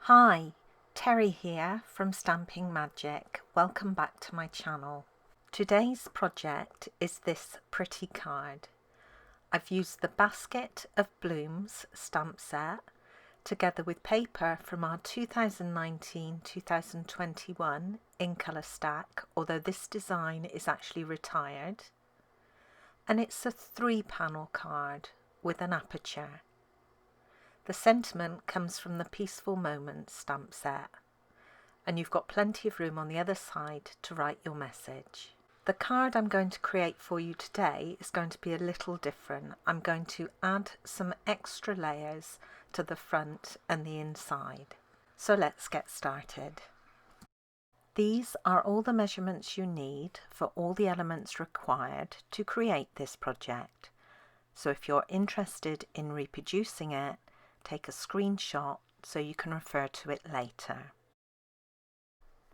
Hi, Terry here from Stamping Magic. Welcome back to my channel. Today's project is this pretty card. I've used the Basket of Blooms stamp set together with paper from our 2019-2021 in colour stack, although this design is actually retired. And it's a 3-panel card with an aperture. The sentiment comes from the Peaceful Moments stamp set, and you've got plenty of room on the other side to write your message. The card I'm going to create for you today is going to be a little different. I'm going to add some extra layers to the front and the inside. So let's get started. These are all the measurements you need for all the elements required to create this project. So if you're interested in reproducing it, take a screenshot so you can refer to it later.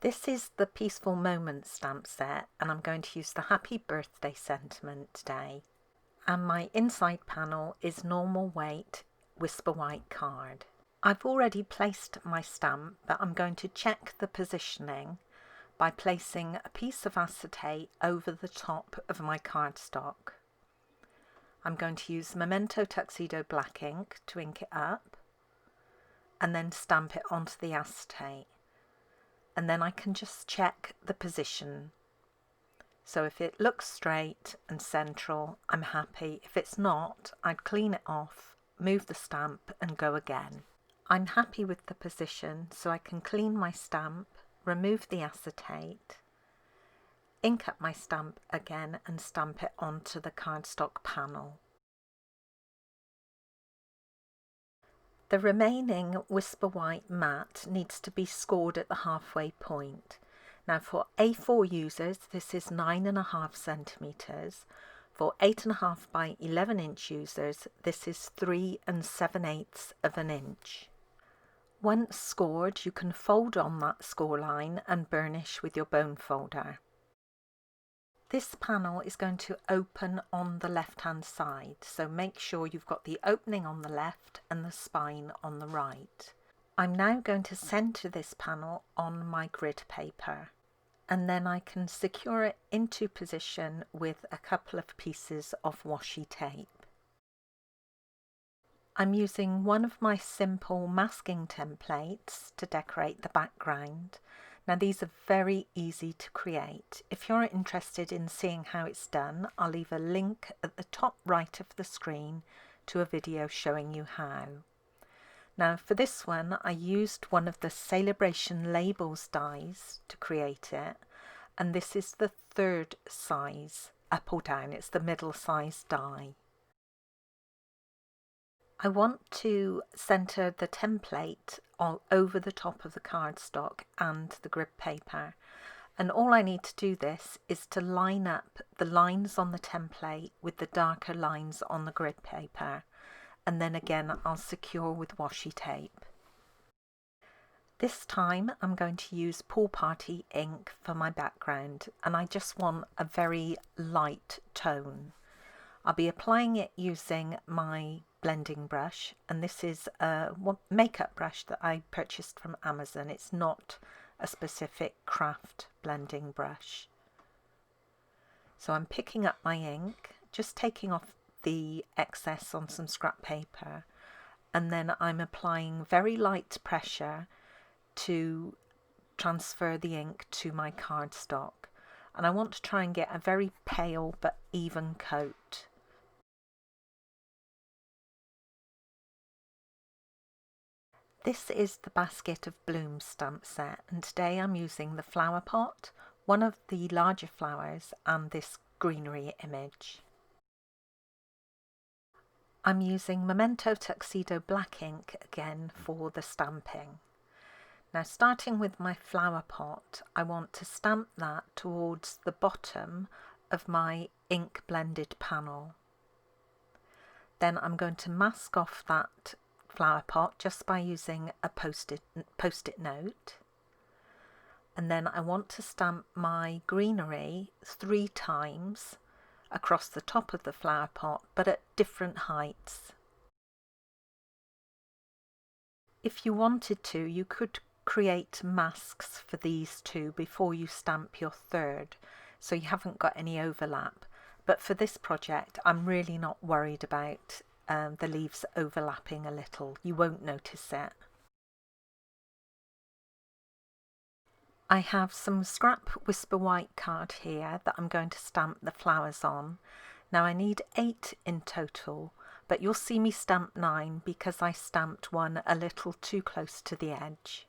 This is the Peaceful Moments stamp set, and I'm going to use the Happy Birthday sentiment today. And my inside panel is normal weight Whisper White card. I've already placed my stamp, but I'm going to check the positioning by placing a piece of acetate over the top of my cardstock. I'm going to use Memento Tuxedo black ink to ink it up and then stamp it onto the acetate, and then I can just check the position. So if it looks straight and central, I'm happy. If it's not, I'd clean it off, move the stamp and go again. I'm happy with the position, so I can clean my stamp, remove the acetate, ink up my stamp again and stamp it onto the cardstock panel. The remaining Whisper White matte needs to be scored at the halfway point. Now for A4 users this is 9.5 centimeters. For 8.5 by 11 inch users this is 3 7/8 of an inch. Once scored, you can fold on that score line and burnish with your bone folder. This panel is going to open on the left hand side, so make sure you've got the opening on the left and the spine on the right. I'm now going to centre this panel on my grid paper, and then I can secure it into position with a couple of pieces of washi tape. I'm using one of my simple masking templates to decorate the background. Now these are very easy to create. If you're interested in seeing how it's done, I'll leave a link at the top right of the screen to a video showing you how. Now for this one I used one of the Celebration Labels dies to create it, and this is the 3rd size, up or down, it's the middle size die. I want to centre the template over the top of the cardstock and the grid paper, and all I need to do this is to line up the lines on the template with the darker lines on the grid paper, and then again I'll secure with washi tape. This time I'm going to use Pool Party ink for my background, and I just want a very light tone. I'll be applying it using my blending brush, and this is a makeup brush that I purchased from Amazon. It's not a specific craft blending brush. So I'm picking up my ink, just taking off the excess on some scrap paper, and then I'm applying very light pressure to transfer the ink to my cardstock, and I want to try and get a very pale but even coat. This is the Basket of Blooms stamp set, and today I'm using the flower pot, one of the larger flowers, and this greenery image. I'm using Memento Tuxedo black ink again for the stamping. Now starting with my flower pot, I want to stamp that towards the bottom of my ink blended panel. Then I'm going to mask off that flower pot just by using a post-it note, and then I want to stamp my greenery 3 times across the top of the flower pot, but at different heights. If you wanted to, you could create masks for these two before you stamp your third, so you haven't got any overlap. But for this project, I'm really not worried about the leaves overlapping a little. You won't notice it. I have some scrap Whisper White card here that I'm going to stamp the flowers on. Now I need 8 in total, but you'll see me stamp 9 because I stamped one a little too close to the edge.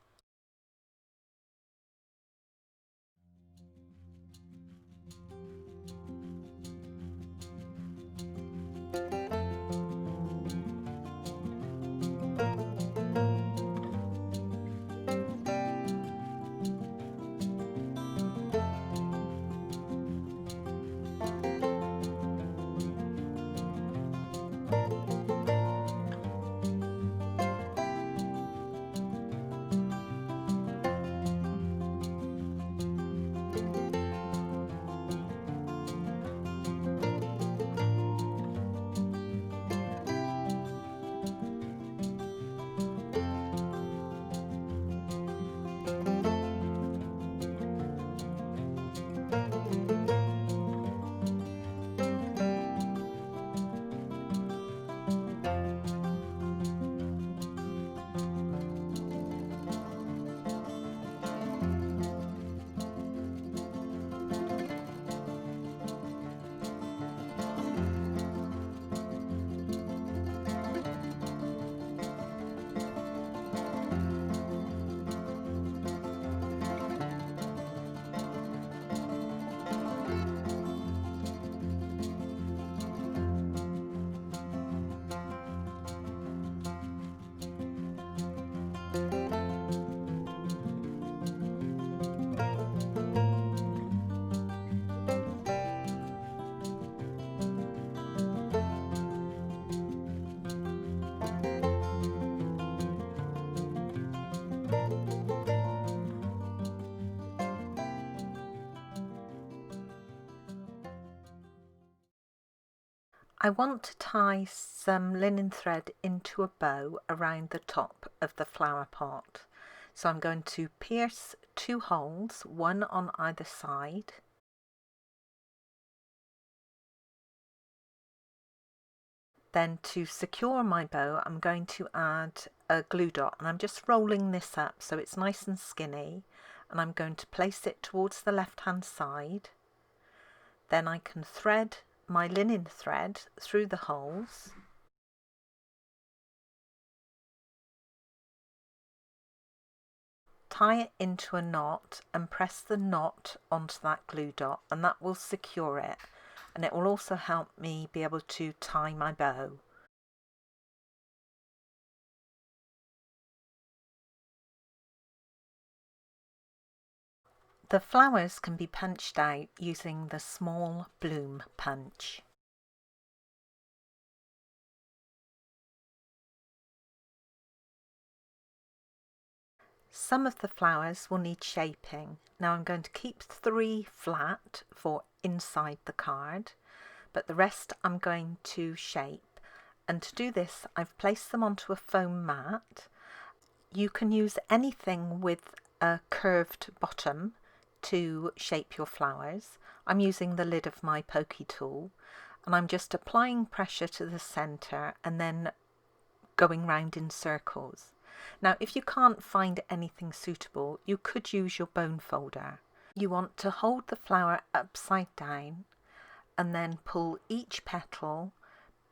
I want to tie some linen thread into a bow around the top of the flower pot. So I'm going to pierce 2 holes, one on either side. Then to secure my bow, I'm going to add a glue dot, and I'm just rolling this up so it's nice and skinny, and I'm going to place it towards the left hand side. Then I can thread my linen thread through the holes, tie it into a knot and press the knot onto that glue dot, and that will secure it, and it will also help me be able to tie my bow. The flowers can be punched out using the small bloom punch. Some of the flowers will need shaping. Now I'm going to keep 3 flat for inside the card, but the rest I'm going to shape. And to do this, I've placed them onto a foam mat. You can use anything with a curved bottom to shape your flowers. I'm using the lid of my pokey tool, and I'm just applying pressure to the center and then going round in circles. Now, if you can't find anything suitable, you could use your bone folder. You want to hold the flower upside down and then pull each petal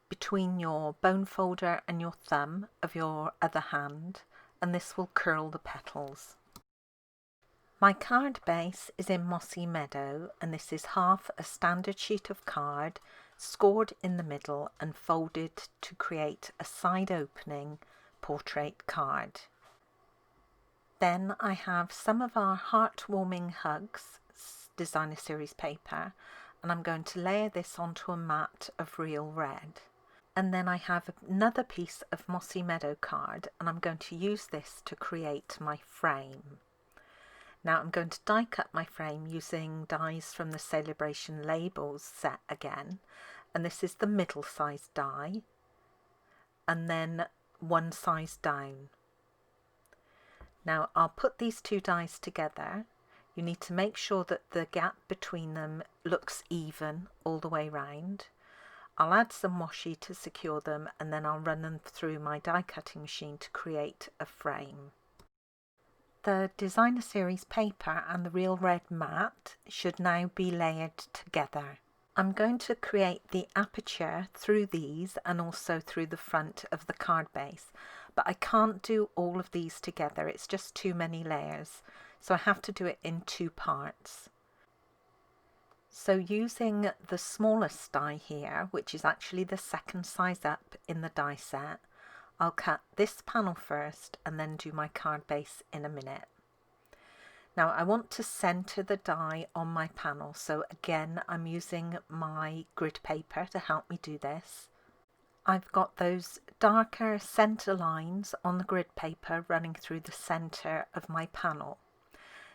between your bone folder and your thumb of your other hand, and this will curl the petals. My card base is in Mossy Meadow, and this is half a standard sheet of card scored in the middle and folded to create a side opening portrait card. Then I have some of our heartwarming hugs designer series paper, and I'm going to layer this onto a mat of real red. And then I have another piece of Mossy Meadow card, and I'm going to use this to create my frame. Now I'm going to die cut my frame using dies from the Celebration Labels set again, and this is the middle size die, and then one size down. Now I'll put these two dies together. You need to make sure that the gap between them looks even all the way round. I'll add some washi to secure them, and then I'll run them through my die cutting machine to create a frame. The Designer Series paper and the Real Red mat should now be layered together. I'm going to create the aperture through these and also through the front of the card base, but I can't do all of these together, it's just too many layers, so I have to do it in two parts. So using the smallest die here, which is actually the second size up in the die set, I'll cut this panel first and then do my card base in a minute. Now I want to center the die on my panel, so again I'm using my grid paper to help me do this. I've got those darker center lines on the grid paper running through the center of my panel.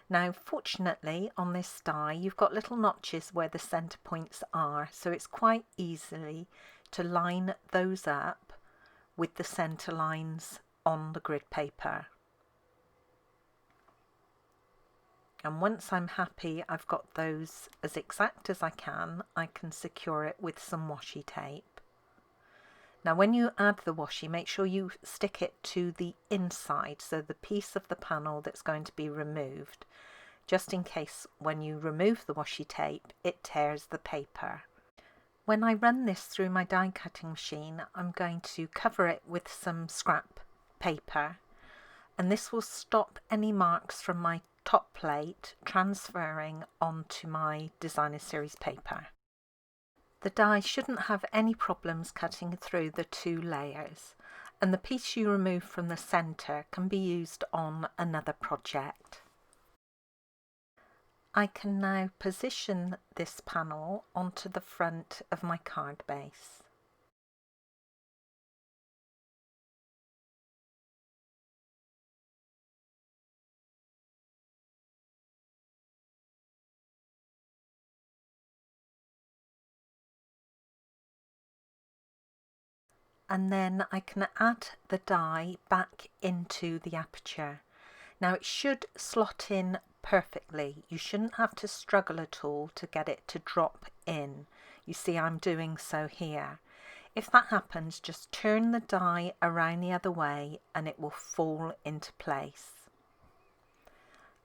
Now fortunately on this die you've got little notches where the center points are, so it's quite easily to line those up with the center lines on the grid paper. And once I'm happy I've got those as exact as I can secure it with some washi tape. Now when you add the washi, make sure you stick it to the inside, so the piece of the panel that's going to be removed, just in case when you remove the washi tape it tears the paper. When I run this through my die cutting machine, I'm going to cover it with some scrap paper, and this will stop any marks from my top plate transferring onto my Designer Series paper. The die shouldn't have any problems cutting through the two layers, and the piece you remove from the centre can be used on another project. I can now position this panel onto the front of my card base. And then I can add the die back into the aperture. Now it should slot in perfectly. You shouldn't have to struggle at all to get it to drop in. You see I'm doing so here. If that happens, just turn the die around the other way and it will fall into place.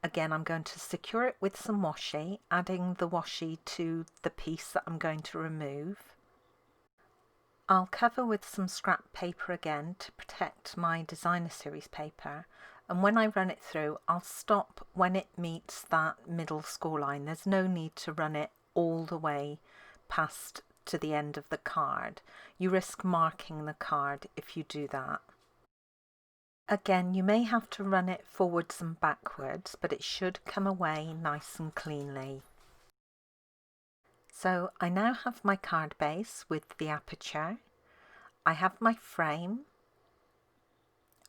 Again, I'm going to secure it with some washi, adding the washi to the piece that I'm going to remove. I'll cover with some scrap paper again to protect my Designer Series paper, and when I run it through I'll stop when it meets that middle score line. There's no need to run it all the way past to the end of the card. You risk marking the card if you do that. Again, you may have to run it forwards and backwards, but it should come away nice and cleanly. So I now have my card base with the aperture. I have my frame,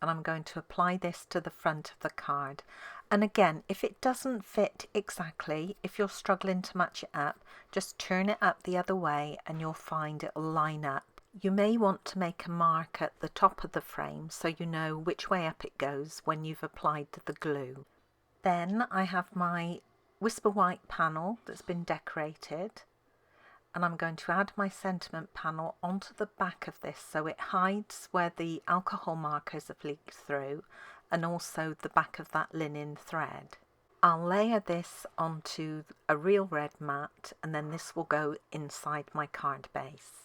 and I'm going to apply this to the front of the card. And again, if it doesn't fit exactly, if you're struggling to match it up, just turn it up the other way and you'll find it'll line up. You may want to make a mark at the top of the frame so you know which way up it goes when you've applied the glue. Then I have my Whisper White panel that's been decorated, and I'm going to add my sentiment panel onto the back of this so it hides where the alcohol markers have leaked through, and also the back of that linen thread. I'll layer this onto a Real Red mat, and then this will go inside my card base.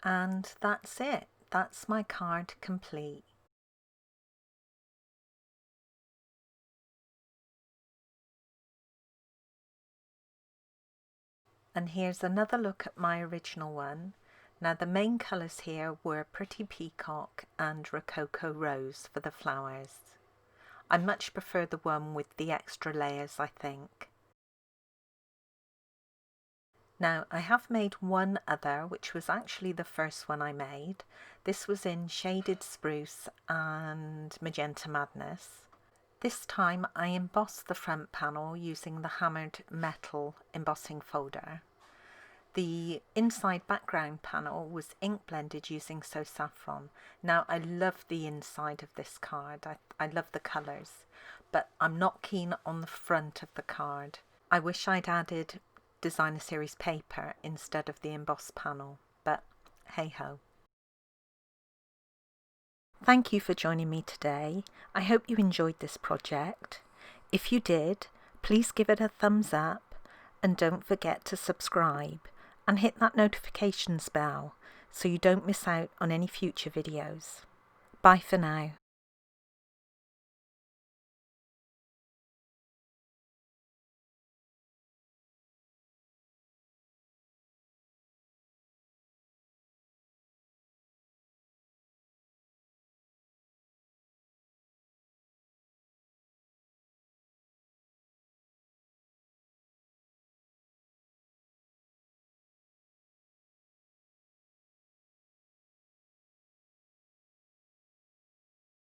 And that's it. That's my card complete. And here's another look at my original one. Now the main colours here were Pretty Peacock and Rococo Rose for the flowers. I much prefer the one with the extra layers, I think. Now I have made one other, which was actually the first one I made. This was in Shaded Spruce and Magenta Madness. This time I embossed the front panel using the hammered metal embossing folder. The inside background panel was ink blended using So Saffron. Now I love the inside of this card, I love the colours, but I'm not keen on the front of the card. I wish I'd added Designer Series paper instead of the embossed panel, but hey ho. Thank you for joining me today. I hope you enjoyed this project. If you did, please give it a thumbs up and don't forget to subscribe and hit that notifications bell so you don't miss out on any future videos. Bye for now.